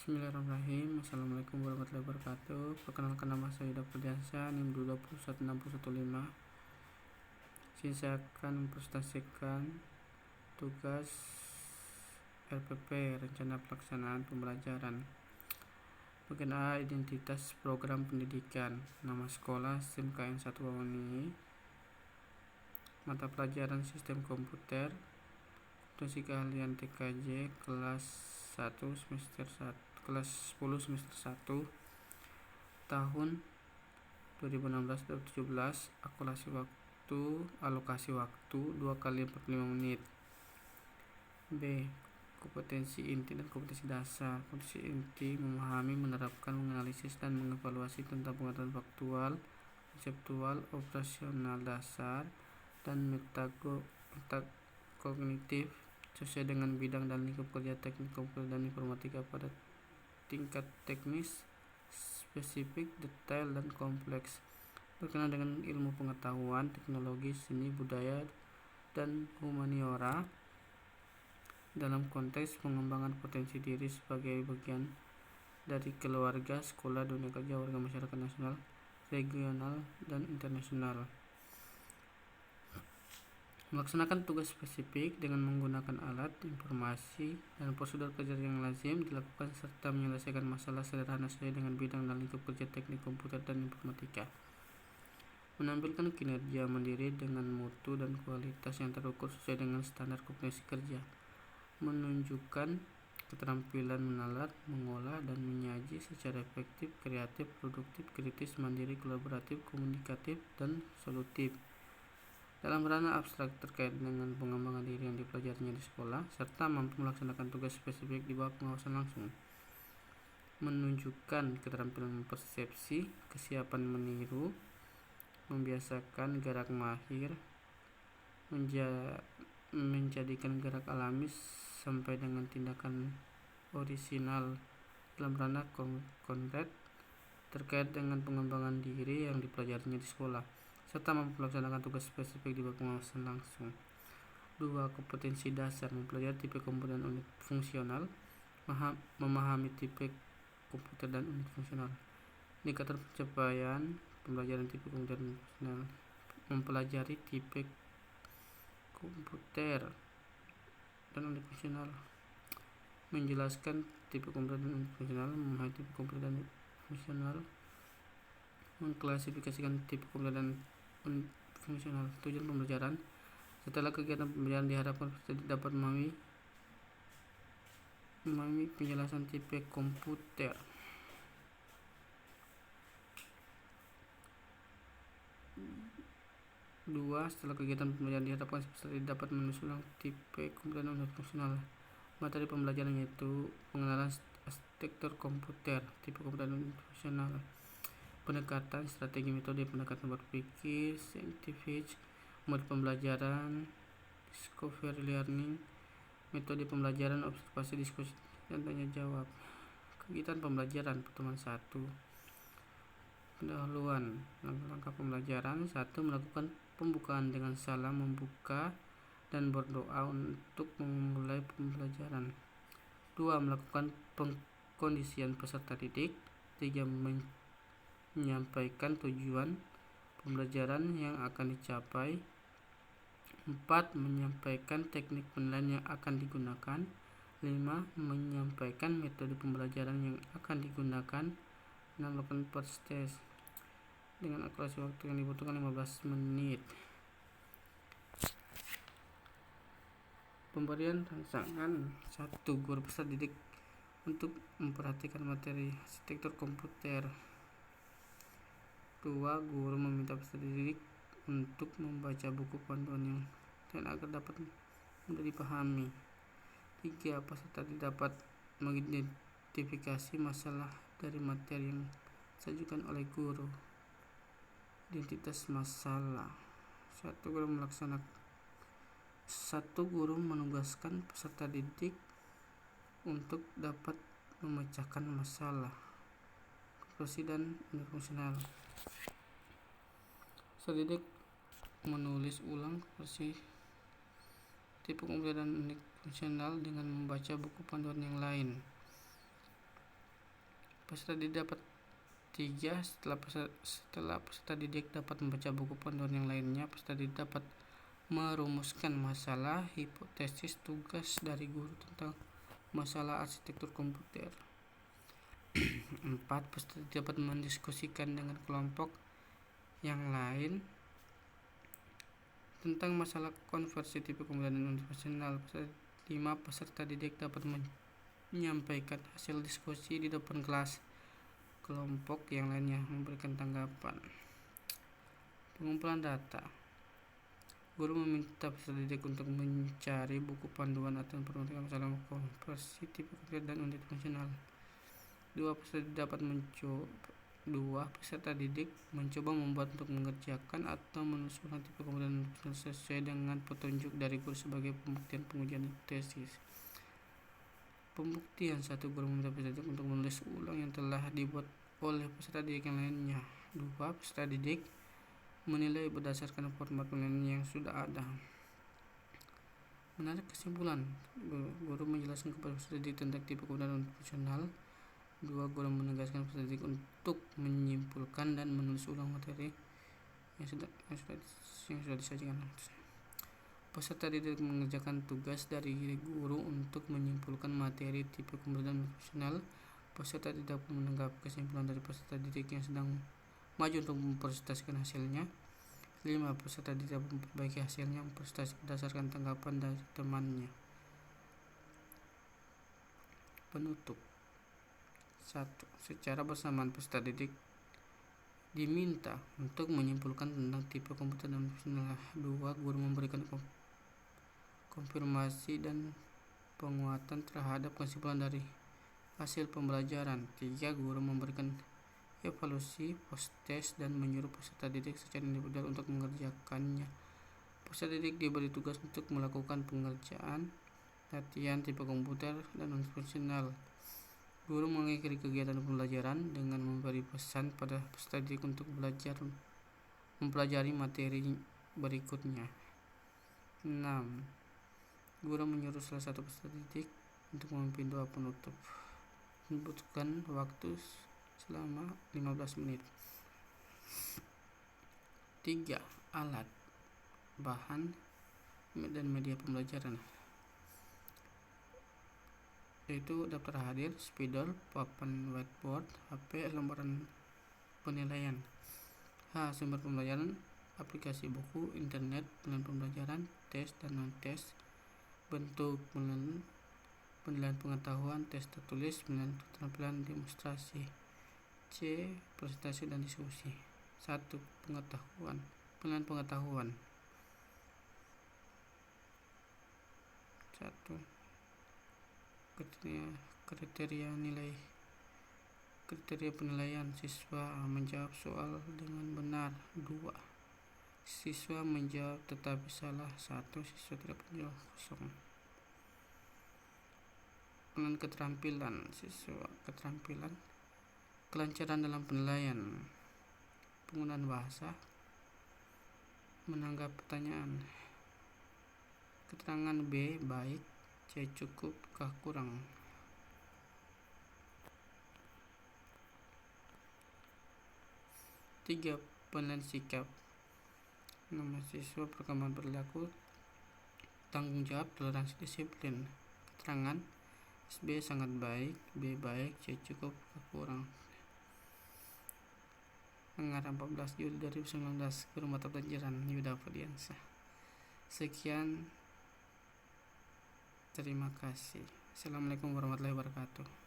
Bismillahirrahmanirrahim. Assalamualaikum warahmatullahi wabarakatuh. Perkenalkan, nama saya Yuda Purdiansyah, NIM 21615. Saya akan mempresentasikan tugas RPP, rencana pelaksanaan pembelajaran. Bagian A, identitas program pendidikan, nama sekolah SMKN 1 Wawani, mata pelajaran sistem komputer, dosis keahlian TKJ kelas 1 semester 1, kelas 10 semester 1, tahun 2016-2017. Alokasi waktu 2 kali 45 menit. B, kompetensi inti dan kompetensi dasar. Kompetensi inti: memahami, menerapkan, menganalisis, dan mengevaluasi tentang pengetahuan faktual, konseptual, operasional dasar, dan metakognitif sesuai dengan bidang dan lingkup kerja teknik komputer dan informatika pada tingkat teknis, spesifik, detail, dan kompleks. Berkenaan dengan ilmu pengetahuan, teknologi, seni, budaya, dan humaniora dalam konteks pengembangan potensi diri sebagai bagian dari keluarga, sekolah, dunia kerja, warga masyarakat nasional, regional, dan internasional. Melaksanakan tugas spesifik dengan menggunakan alat, informasi, dan prosedur kerja yang lazim dilakukan serta menyelesaikan masalah sederhana sesuai dengan bidang dan lingkup kerja teknik komputer dan informatika. Menampilkan kinerja mandiri dengan mutu dan kualitas yang terukur sesuai dengan standar kompetensi kerja. Menunjukkan keterampilan menalar, mengolah, dan menyaji secara efektif, kreatif, produktif, kritis, mandiri, kolaboratif, komunikatif, dan solutif dalam ranah abstrak terkait dengan pengembangan diri yang dipelajarinya di sekolah, serta mampu melaksanakan tugas spesifik di bawah pengawasan langsung. Menunjukkan keterampilan mempersepsi, kesiapan meniru, membiasakan gerak mahir, menjadikan gerak alami sampai dengan tindakan orisinal dalam ranah konkret terkait dengan pengembangan diri yang dipelajarinya di sekolah, serta mampu melaksanakan tugas spesifik di bawah pengawasan langsung. 2. Kompetensi dasar: mempelajari tipe komputer dan unit fungsional, memahami tipe komputer dan unit fungsional. Indikator pencapaian pembelajaran tipe komputer dan unit fungsional: mempelajari tipe komputer dan unit fungsional, menjelaskan tipe komputer dan unit fungsional, memahami tipe komputer dan unit fungsional, mengklasifikasikan tipe komputer dan unit fungsional. Tujuan pembelajaran: setelah kegiatan pembelajaran diharapkan peserta dapat memahami penjelasan tipe komputer. 2. Setelah kegiatan pembelajaran diharapkan peserta dapat menulis ulang tipe komputer dan unit fungsional. Materi pembelajaran yaitu pengenalan arsitektur komputer, tipe komputer dan unit fungsional, pendekatan, strategi, metode pendekatan berpikir saintifik, model pembelajaran, discovery learning, metode pembelajaran, observasi, diskusi, dan tanya jawab. Kegiatan pembelajaran pertemuan 1. Pendahuluan langkah pembelajaran. 1. Melakukan pembukaan dengan salam membuka dan berdoa untuk memulai pembelajaran. 2. Melakukan pengkondisian peserta didik. 3. Menyampaikan tujuan pembelajaran yang akan dicapai. 4. Menyampaikan teknik penilaian yang akan digunakan. 5. Menyampaikan metode pembelajaran yang akan digunakan. 6. Melakukan first test dengan akurasi waktu yang dibutuhkan 15 menit. Pemberian rangsangan. 1. Guru peserta didik untuk memperhatikan materi arsitektur komputer. 2. Guru meminta peserta didik untuk membaca buku panduan yang agar dapat mudah dipahami. 3. Peserta dapat mengidentifikasi masalah dari materi yang disajikan oleh guru. Identitas masalah. 1. Guru menugaskan peserta didik untuk dapat memecahkan masalah konversi dan unit fungsional. Peserta didik menulis ulang konversi tipe komputer dan unit fungsional dengan membaca buku panduan yang lain. Peserta didik dapat 3. Setelah peserta didik dapat membaca buku panduan yang lainnya, peserta didik dapat merumuskan masalah, hipotesis, tugas dari guru tentang masalah arsitektur komputer. 4. Peserta dapat mendiskusikan dengan kelompok yang lain tentang masalah konversi tipe komputer dan universal. 5. Peserta didik dapat menyampaikan hasil diskusi di depan kelas. Kelompok yang lainnya memberikan tanggapan. Pengumpulan data. Guru meminta peserta didik untuk mencari buku panduan atau informasi masalah konversi tipe komputer dan unit fungsional. 2. Peserta didik mencoba membuat untuk mengerjakan atau menulis ulang tipe komputer sesuai dengan petunjuk dari guru sebagai pembuktian pengujian tesis. Pembuktian. 1. Guru meminta peserta didik untuk menulis ulang yang telah dibuat oleh peserta didik yang lainnya. 2. Peserta didik menilai berdasarkan format penilaian yang sudah ada. Menarik kesimpulan. Guru menjelaskan kepada peserta didik tentang tipe komputer fungsional. 2. Guru menegaskan peserta didik untuk menyimpulkan dan menulis ulang materi yang sudah disajikan. Peserta didik mengerjakan tugas dari guru untuk menyimpulkan materi tipe komputer fungsional. Peserta didik menanggapi kesimpulan dari peserta didik yang sedang maju untuk mempresentasikan hasilnya. 5. Peserta didik memperbaiki hasilnya presentasi berdasarkan tanggapan dari temannya. Penutup. 1. Secara bersamaan peserta didik diminta untuk menyimpulkan tentang tipe komputer dan fungsional. 2. Guru memberikan konfirmasi dan penguatan terhadap kesimpulan dari hasil pembelajaran. 3. Guru memberikan evaluasi post-test dan menyuruh peserta didik secara individual untuk mengerjakannya. Peserta didik diberi tugas untuk melakukan pengerjaan latihan tipe komputer dan fungsional. Guru mengakhiri kegiatan pembelajaran dengan memberi pesan pada peserta didik untuk mempelajari materi berikutnya. 6. Guru menyuruh salah satu peserta didik untuk memimpin doa penutup. Membutuhkan waktu selama 15 menit. 3. Alat, bahan, dan media pembelajaran, yaitu daftar hadir, spidol, papan whiteboard, HP, lembaran penilaian. Sumber pembelajaran, aplikasi buku, internet, penilaian pembelajaran, tes dan non-tes. Bentuk penilaian pengetahuan, tes tertulis, penilaian keterampilan, demonstrasi. C. Presentasi dan diskusi. 1. Penilaian pengetahuan. 1. Kriteria penilaian. Siswa menjawab soal dengan benar. 2. Siswa menjawab tetapi salah. 1. Siswa tidak menjawab kosong. Penilaian keterampilan. Siswa keterampilan kelancaran dalam penilaian, penggunaan bahasa, menanggapi pertanyaan. Keterangan B baik, C cukup, K kurang. 3. Penilaian sikap. Nama siswa, perkembangan perilaku, tanggung jawab, toleransi, disiplin. Keterangan B sangat baik, B baik, C cukup, K kurang. Tanggal 14 Juli 2019, Guru Mata Pelajaran Yuda Fadiansyah. Sekian, terima kasih. Assalamualaikum warahmatullahi wabarakatuh.